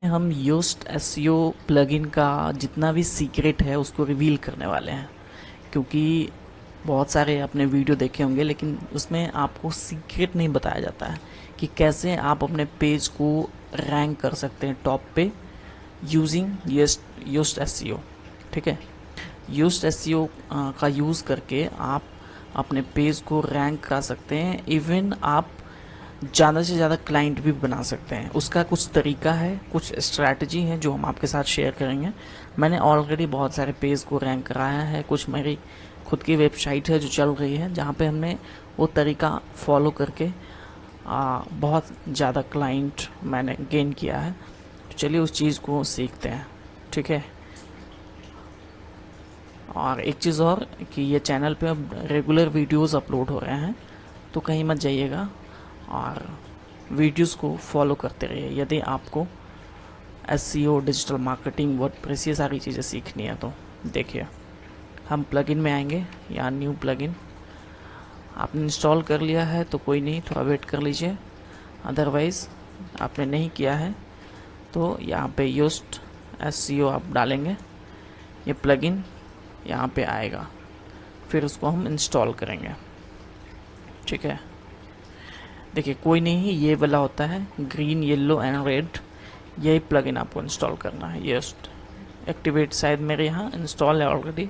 हम Yoast SEO plugin का जितना भी सीक्रेट है उसको रिवील करने वाले हैं, क्योंकि बहुत सारे आपने वीडियो देखे होंगे लेकिन उसमें आपको सीक्रेट नहीं बताया जाता है कि कैसे आप अपने पेज को रैंक कर सकते हैं टॉप पे यूजिंग योस्ट एसईओ। ठीक है, योस्ट एसईओ का यूज़ करके आप अपने पेज को रैंक कर सकते हैं। इवन आप ज़्यादा से ज़्यादा क्लाइंट भी बना सकते हैं। उसका कुछ तरीका है, कुछ स्ट्रैटेजी है जो हम आपके साथ शेयर करेंगे। मैंने ऑलरेडी बहुत सारे पेज को रैंक कराया है, कुछ मेरी खुद की वेबसाइट है जो चल रही है जहाँ पे हमने वो तरीका फॉलो करके बहुत ज़्यादा क्लाइंट मैंने गेन किया है। तो चलिए उस चीज़ को सीखते हैं। ठीक है, और एक चीज़ और कि ये चैनल पे अब रेगुलर वीडियोस अपलोड हो रहे हैं, तो कहीं मत जाइएगा और वीडियोस को फॉलो करते रहिए यदि आपको एसईओ, डिजिटल मार्केटिंग, वर्डप्रेस ये सारी चीज़ें सीखनी है। तो देखिए, हम प्लगइन में आएंगे, या न्यू प्लगइन। आपने इंस्टॉल कर लिया है तो कोई नहीं, थोड़ा वेट कर लीजिए। अदरवाइज़ आपने नहीं किया है तो यहाँ पे योस्ट एसईओ आप डालेंगे, ये प्लगइन यहाँ पे आएगा, फिर उसको हम इंस्टॉल करेंगे। ठीक है, देखिए कोई नहीं, ये वाला होता है ग्रीन, येलो एंड रेड, यही प्लगइन आपको इंस्टॉल करना है। योस्ट एक्टिवेट शायद मेरे यहाँ इंस्टॉल है ऑलरेडी,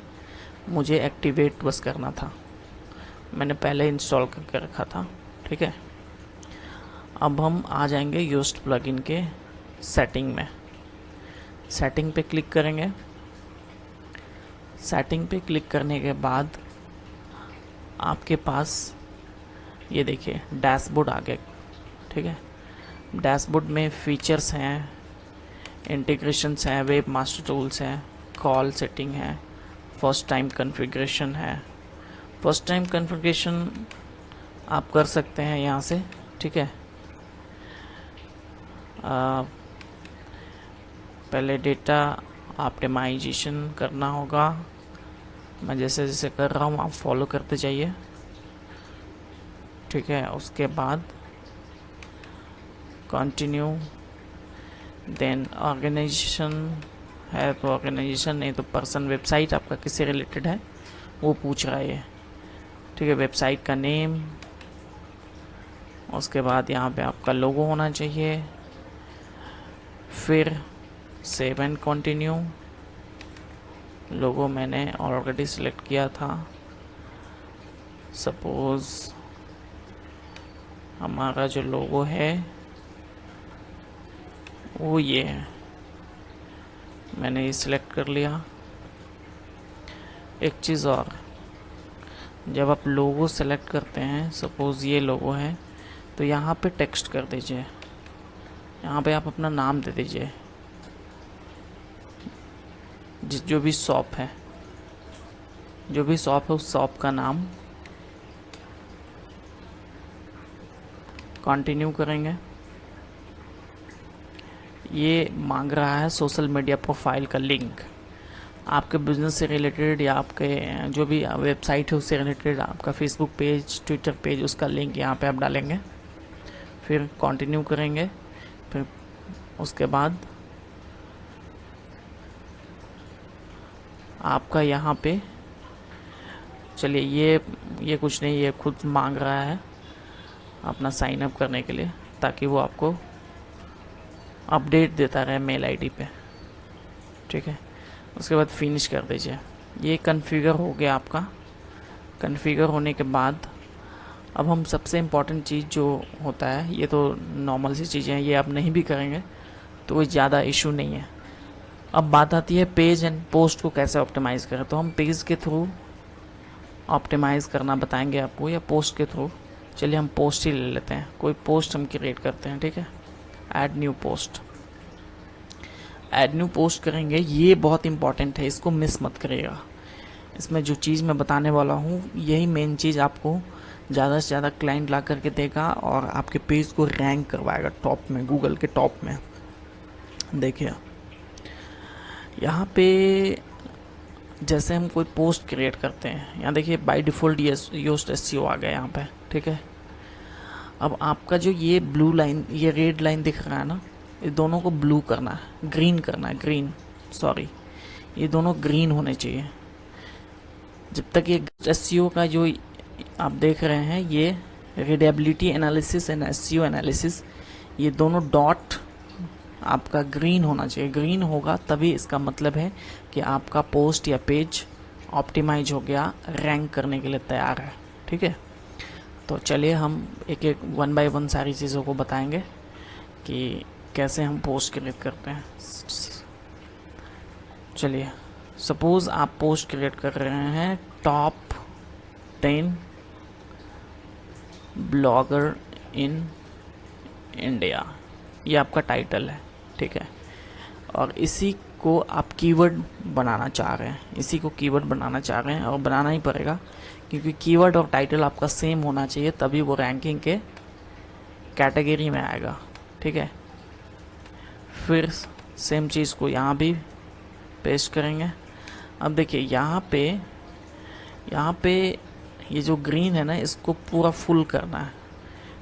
मुझे एक्टिवेट बस करना था, मैंने पहले इंस्टॉल करके रखा था। ठीक है, अब हम आ जाएंगे योस्ट प्लगइन के सेटिंग में। सेटिंग पे क्लिक करेंगे। सेटिंग पे क्लिक करने के बाद आपके पास ये देखिए डैशबोर्ड आ गया। ठीक है, डैशबोर्ड में फीचर्स हैं, इंटीग्रेशंस हैं, वेब मास्टर टूल्स हैं, कॉल सेटिंग है, फर्स्ट टाइम कॉन्फ़िगरेशन है। फर्स्ट टाइम कॉन्फ़िगरेशन आप कर सकते हैं यहाँ से। ठीक है, पहले डेटा ऑप्टिमाइजेशन करना होगा, मैं जैसे जैसे कर रहा हूँ आप फॉलो करते जाइए। ठीक है, उसके बाद कंटिन्यू, देन ऑर्गेनाइजेशन है तो ऑर्गेनाइजेशन, नहीं तो पर्सन, वेबसाइट आपका किससे रिलेटेड है वो पूछ रहा है ये। ठीक है, वेबसाइट का नेम, उसके बाद यहाँ पे आपका लोगो होना चाहिए, फिर सेव एंड कंटिन्यू। लोगो मैंने ऑलरेडी सिलेक्ट किया था, सपोज़ हमारा जो लोगो है वो ये है, मैंने ये सिलेक्ट कर लिया। एक चीज़ और, जब आप लोगो सेलेक्ट करते हैं, सपोज़ ये लोगो है, तो यहाँ पे टेक्स्ट कर दीजिए, यहाँ पे आप अपना नाम दे दीजिए, जो भी शॉप है, जो भी शॉप है उस शॉप का नाम। कंटिन्यू करेंगे। ये मांग रहा है सोशल मीडिया प्रोफाइल का लिंक, आपके बिजनेस से रिलेटेड या आपके जो भी वेबसाइट है उससे रिलेटेड, आपका फेसबुक पेज, ट्विटर पेज, उसका लिंक यहाँ पे आप डालेंगे। फिर कंटिन्यू करेंगे। फिर उसके बाद आपका यहाँ पे, चलिए ये कुछ नहीं, ये खुद मांग रहा है अपना साइन अप करने के लिए, ताकि वो आपको अपडेट देता रहे मेल आईडी पे। ठीक है, उसके बाद फिनिश कर दीजिए। ये कॉन्फ़िगर हो गया आपका। कॉन्फ़िगर होने के बाद अब हम सबसे इम्पॉर्टेंट चीज़ जो होता है, ये तो नॉर्मल सी चीज़ें हैं, ये आप नहीं भी करेंगे तो कोई ज़्यादा इशू नहीं है। अब बात आती है पेज एंड पोस्ट को कैसे ऑप्टिमाइज़ करें। तो हम पेज के थ्रू ऑप्टिमाइज़ करना बताएंगे आपको, या पोस्ट के थ्रू। चलिए हम पोस्ट ही ले लेते हैं, कोई पोस्ट हम क्रिएट करते हैं। ठीक है, add new post. Add new post करेंगे, ये बहुत इंपॉर्टेंट है, इसको मिस मत करिएगा। इसमें जो चीज़ मैं बताने वाला हूँ यही मेन चीज़ आपको ज़्यादा से ज़्यादा क्लाइंट ला करके देगा और आपके पेज को रैंक करवाएगा टॉप में, गूगल के टॉप में। देखिए यहाँ पे जैसे हम कोई पोस्ट क्रिएट करते हैं, यहाँ देखिए बाय डिफ़ॉल्ट योस्ट एसईओ आ गया यहाँ पे। ठीक है, अब आपका जो ये ब्लू लाइन, ये रेड लाइन दिख रहा है ना, ये दोनों को ब्लू करना है, ग्रीन करना है, ग्रीन, सॉरी, ये दोनों ग्रीन होने चाहिए। जब तक ये एसईओ का जो आप देख रहे हैं, ये readability analysis and SEO analysis, ये दोनों डॉट आपका ग्रीन होना चाहिए। ग्रीन होगा तभी इसका मतलब है कि आपका पोस्ट या पेज ऑप्टिमाइज हो गया, रैंक करने के लिए तैयार है। ठीक है, तो चलिए हम एक एक वन बाय वन सारी चीज़ों को बताएंगे कि कैसे हम पोस्ट क्रिएट करते हैं। चलिए, सपोज़ आप पोस्ट क्रिएट कर रहे हैं टॉप 10 ब्लॉगर इन इंडिया, ये आपका टाइटल है। ठीक है, और इसी को आप कीवर्ड बनाना चाह रहे हैं, इसी को कीवर्ड बनाना चाह रहे हैं, और बनाना ही पड़ेगा क्योंकि कीवर्ड और टाइटल आपका सेम होना चाहिए, तभी वो रैंकिंग के कैटेगरी में आएगा। ठीक है, फिर सेम चीज़ को यहाँ भी पेस्ट करेंगे। अब देखिए यहाँ पे ये जो ग्रीन है ना, इसको पूरा फुल करना है।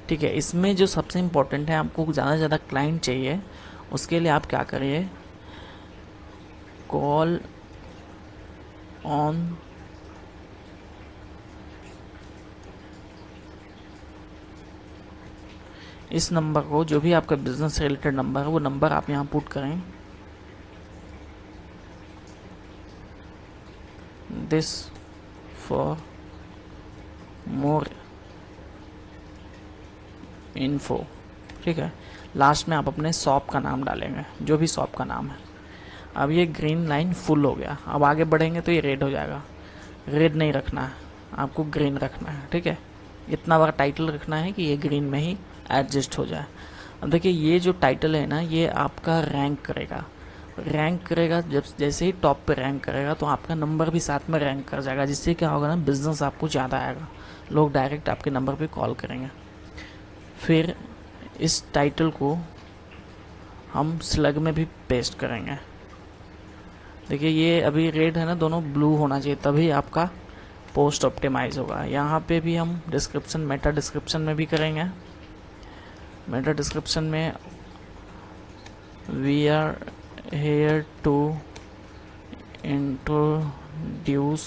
ठीक है, इसमें जो सबसे इम्पोर्टेंट है, आपको ज़्यादा से ज़्यादा क्लाइंट चाहिए, उसके लिए आप क्या करिए, कॉल ऑन इस नंबर को, जो भी आपका बिजनेस से रिलेटेड नंबर है, वो नंबर आप यहाँ पुट करें। This for more info. ठीक है, लास्ट में आप अपने शॉप का नाम डालेंगे, जो भी शॉप का नाम है। अब ये ग्रीन लाइन फुल हो गया, अब आगे बढ़ेंगे तो ये रेड हो जाएगा। रेड नहीं रखना है, आपको ग्रीन रखना है। ठीक है, इतना बड़ा टाइटल रखना है कि ये ग्रीन में ही एडजस्ट हो जाए। अब देखिए ये जो टाइटल है ना, ये आपका रैंक करेगा जब जैसे ही टॉप पे रैंक करेगा तो आपका नंबर भी साथ में रैंक कर जाएगा, जिससे क्या होगा ना, बिजनेस आपको ज़्यादा आएगा, लोग डायरेक्ट आपके नंबर पे कॉल करेंगे। फिर इस टाइटल को हम स्लग में भी पेस्ट करेंगे। देखिए ये अभी रेड है ना, दोनों ब्लू होना चाहिए, तभी आपका पोस्ट ऑप्टिमाइज होगा। यहाँ पे भी हम डिस्क्रिप्शन, मेटा डिस्क्रिप्शन में भी करेंगे। मेटा डिस्क्रिप्शन में we are here to introduce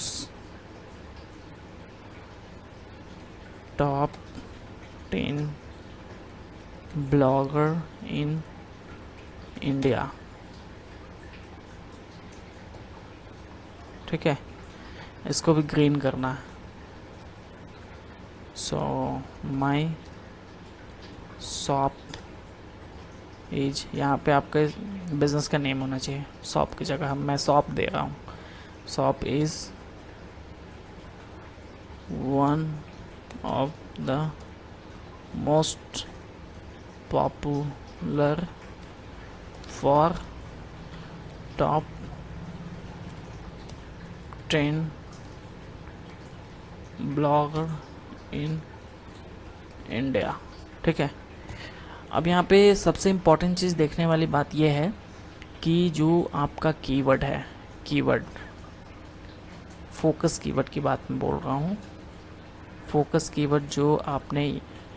top 10 blogger in India. ठीक है, इसको भी ग्रीन करना है। सो माई शॉप इज, यहाँ पे आपके बिजनेस का नेम होना चाहिए, शॉप की जगह मैं शॉप दे रहा हूँ। Shop is one of the most popular for top 10 blogger in India. ठीक है, अब यहाँ पे सबसे इम्पोर्टेंट चीज़ देखने वाली बात यह है कि जो आपका कीवर्ड है, कीवर्ड फोकस कीवर्ड की बात मैं बोल रहा हूँ। फोकस कीवर्ड जो आपने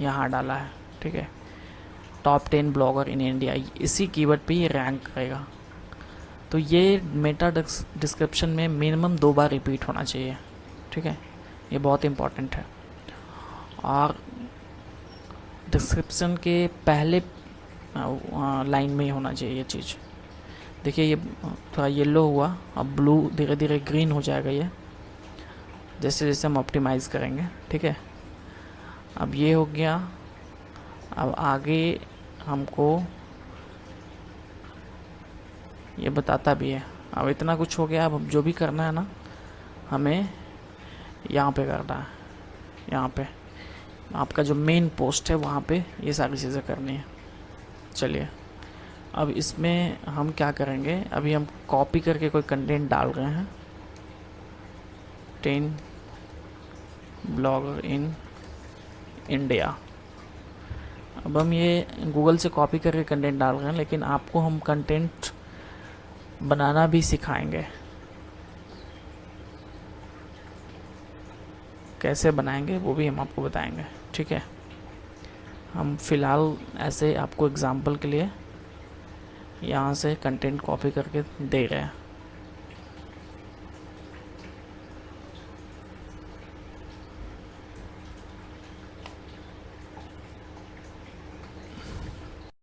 यहाँ डाला है, ठीक है, टॉप 10 ब्लॉगर इन इंडिया, इसी कीवर्ड पे ये रैंक करेगा। तो ये मेटा डिस्क्रिप्शन में मिनिमम 2 बार रिपीट होना चाहिए। ठीक है, ये बहुत इम्पोर्टेंट है। और डिस्क्रिप्शन के पहले लाइन में ही होना चाहिए ये चीज़। देखिए ये थोड़ा येलो हुआ, अब ब्लू, धीरे धीरे ग्रीन हो जाएगा ये, जैसे जैसे हम ऑप्टिमाइज़ करेंगे। ठीक है, अब ये हो गया। अब आगे हमको ये बताता भी है। अब इतना कुछ हो गया, अब जो भी करना है ना, हमें यहाँ पे करना है। यहाँ पे आपका जो मेन पोस्ट है वहाँ पे ये सारी चीज़ें करनी है। चलिए, अब इसमें हम क्या करेंगे, अभी हम कॉपी करके कोई कंटेंट डाल रहे हैं, 10 ब्लॉगर इन इंडिया। अब हम ये गूगल से कॉपी करके कंटेंट डाल रहे हैं, लेकिन आपको हम कंटेंट बनाना भी सिखाएंगे। कैसे बनाएंगे वो भी हम आपको बताएंगे। ठीक है, हम फिलहाल ऐसे आपको एग्जाम्पल के लिए यहाँ से कंटेंट कॉपी करके दे रहे हैं।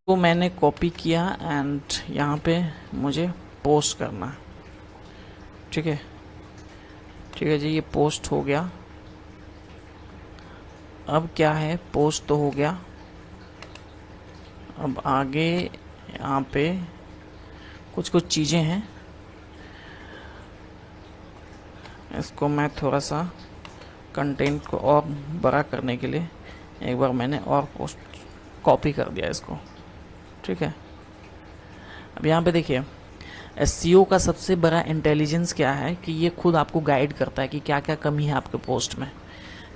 तो मैंने कॉपी किया एंड यहाँ पे मुझे पोस्ट करना है। ठीक है, ठीक है जी, ये पोस्ट हो गया। अब क्या है, पोस्ट तो हो गया, अब आगे यहाँ पे कुछ कुछ चीज़ें हैं, इसको मैं थोड़ा सा कंटेंट को और बड़ा करने के लिए एक बार मैंने और पोस्ट कॉपी कर दिया इसको। ठीक है, अब यहाँ पे देखिए एसईओ का सबसे बड़ा इंटेलिजेंस क्या है कि ये खुद आपको गाइड करता है कि क्या क्या कमी है आपके पोस्ट में।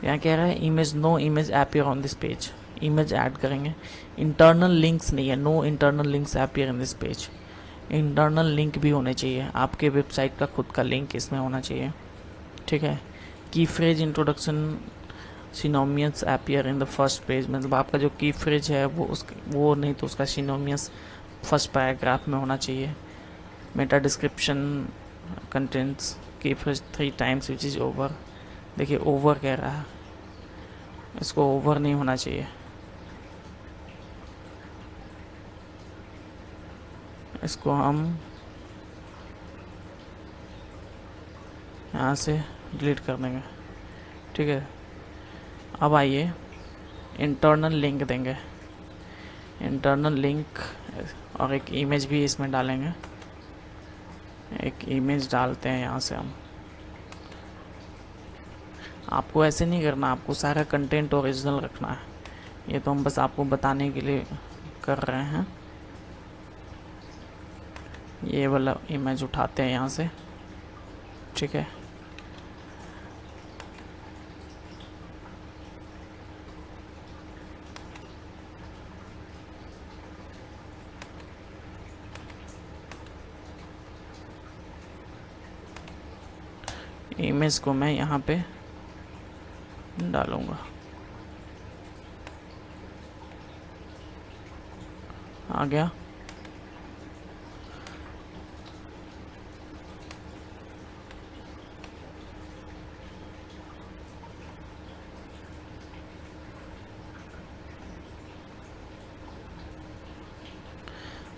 यहाँ कह रहा है image, no image appear on this page, image add करेंगे। इंटरनल लिंक्स नहीं है, no internal links appear in this page. Internal link भी होने चाहिए, आपके वेबसाइट का खुद का लिंक इसमें होना चाहिए। ठीक है, की phrase introduction synonymous appear in the first page, मतलब आपका जो की फ्रेज है वो नहीं तो उसका सिनोमियस फर्स्ट पैराग्राफ में होना चाहिए। मेटा डिस्क्रिप्शन कंटेंट्स की phrase 3 times which is over. देखिए ओवर कह रहा है, इसको ओवर नहीं होना चाहिए, इसको हम यहाँ से डिलीट कर देंगे। ठीक है, अब आइए इंटरनल लिंक देंगे, इंटरनल लिंक और एक इमेज भी इसमें डालेंगे। एक इमेज डालते हैं यहाँ से हम। आपको ऐसे नहीं करना, आपको सारा कंटेंट ओरिजिनल रखना है, ये तो हम बस आपको बताने के लिए कर रहे हैं। ये वाला इमेज उठाते हैं यहाँ से। ठीक है, इमेज को मैं यहाँ पे डालूंगा। आ गया,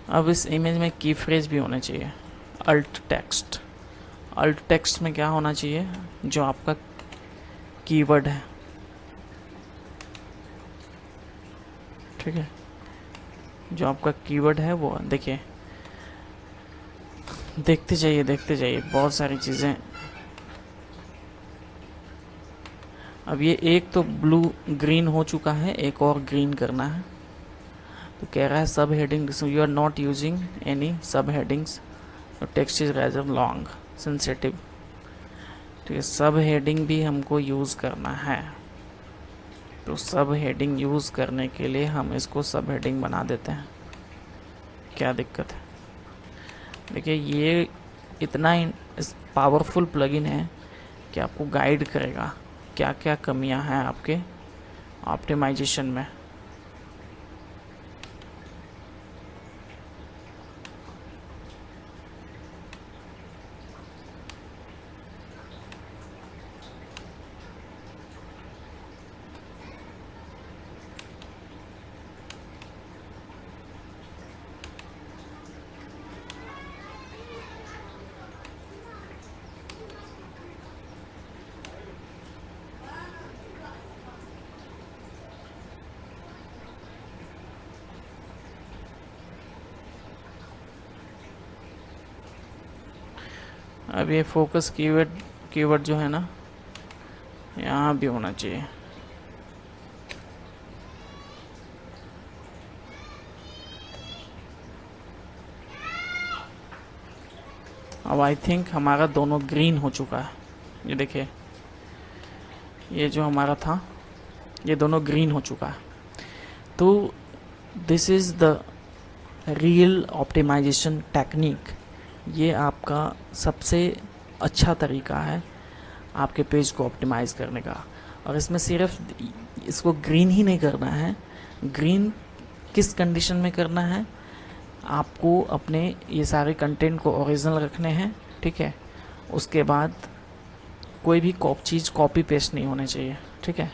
अब इस इमेज में की फ्रेज भी होने चाहिए। अल्ट टेक्स्ट, अल्ट टेक्स्ट में क्या होना चाहिए, जो आपका कीवर्ड है। ठीक है, जो आपका कीवर्ड है वो देखिए, देखते जाइए देखते जाइए, बहुत सारी चीज़ें। अब ये एक तो ब्लू ग्रीन हो चुका है, एक और ग्रीन करना है। तो कह रहा है sub heading, you are not using any sub headings, text is rather long sensitive. ठीक है, सब हेडिंग भी हमको यूज़ करना है, तो सब हेडिंग यूज़ करने के लिए हम इसको सब हेडिंग बना देते हैं। क्या दिक्कत है, देखिए ये इतना पावरफुल प्लगइन है कि आपको गाइड करेगा क्या क्या कमियां हैं आपके ऑप्टिमाइजेशन में। अब ये फोकस कीवर्ड जो है ना, यहाँ भी होना चाहिए। अब आई थिंक हमारा दोनों ग्रीन हो चुका है। ये देखिए, ये जो हमारा था ये दोनों ग्रीन हो चुका है। तो this is the real optimisation technique. ये आपका सबसे अच्छा तरीका है आपके पेज को ऑप्टिमाइज़ करने का। और इसमें सिर्फ इसको ग्रीन ही नहीं करना है, ग्रीन किस कंडीशन में करना है आपको अपने ये सारे कंटेंट को ओरिजिनल रखने हैं, ठीक है। उसके बाद कोई भी चीज़ कॉपी पेस्ट नहीं होने चाहिए, ठीक है।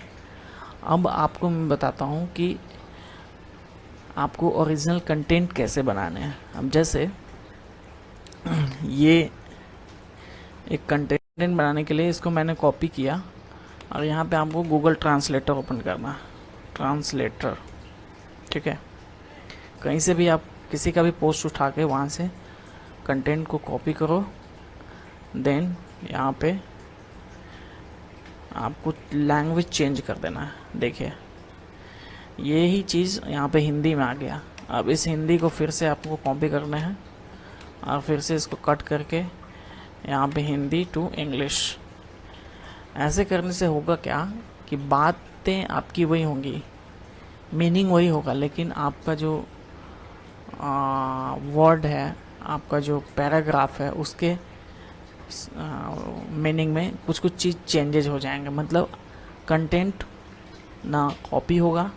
अब आपको मैं बताता हूँ कि आपको ओरिजिनल कंटेंट कैसे बनाने हैं। अब जैसे ये एक कंटेंट बनाने के लिए इसको मैंने कॉपी किया और यहाँ पे आपको गूगल ट्रांसलेटर ओपन करना है, ट्रांसलेटर, ठीक है। कहीं से भी आप किसी का भी पोस्ट उठा के वहाँ से कंटेंट को कॉपी करो, देन यहाँ पे आपको लैंग्वेज चेंज कर देना है। देखिए ये ही चीज़ यहाँ पे हिंदी में आ गया। अब इस हिंदी को फिर से आपको कॉपी करना है और फिर से इसको कट करके यहाँ पे हिंदी टू इंग्लिश। ऐसे करने से होगा क्या कि बातें आपकी वही होंगी, मीनिंग वही होगा, लेकिन आपका जो वर्ड है, आपका जो पैराग्राफ है, उसके मीनिंग में कुछ कुछ चीज़ चेंजेज हो जाएंगे। मतलब कंटेंट ना कॉपी होगा,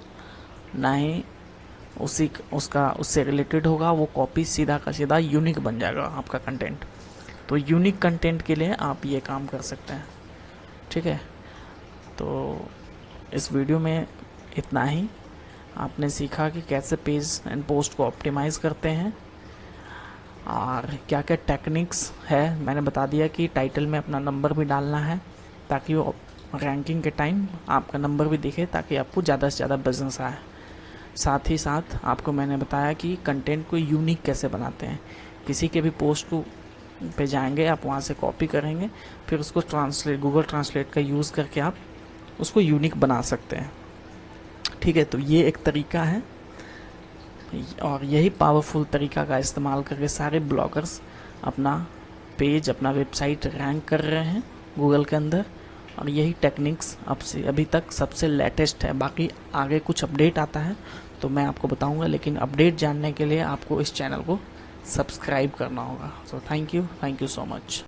ना ही उससे रिलेटेड होगा। वो कॉपी सीधा का सीधा यूनिक बन जाएगा आपका कंटेंट। तो यूनिक कंटेंट के लिए आप ये काम कर सकते हैं, ठीक है। तो इस वीडियो में इतना ही। आपने सीखा कि कैसे पेज एंड पोस्ट को ऑप्टिमाइज़ करते हैं और क्या क्या टेक्निक्स है। मैंने बता दिया कि टाइटल में अपना नंबर भी डालना है ताकि वो रैंकिंग के टाइम आपका नंबर भी दिखे, ताकि आपको ज़्यादा से ज़्यादा बिजनेस आए। साथ ही साथ आपको मैंने बताया कि कंटेंट को यूनिक कैसे बनाते हैं। किसी के भी पोस्ट को पे जाएंगे, आप वहाँ से कॉपी करेंगे, फिर उसको गूगल ट्रांसलेट का यूज़ करके आप उसको यूनिक बना सकते हैं, ठीक है। तो ये एक तरीका है और यही पावरफुल तरीका का इस्तेमाल करके सारे ब्लॉगर्स अपना पेज, अपना वेबसाइट रैंक कर रहे हैं गूगल के अंदर। और यही टेक्निक्स अब से अभी तक सबसे लेटेस्ट है। बाकी आगे कुछ अपडेट आता है तो मैं आपको बताऊंगा, लेकिन अपडेट जानने के लिए आपको इस चैनल को सब्सक्राइब करना होगा। So thank you so much.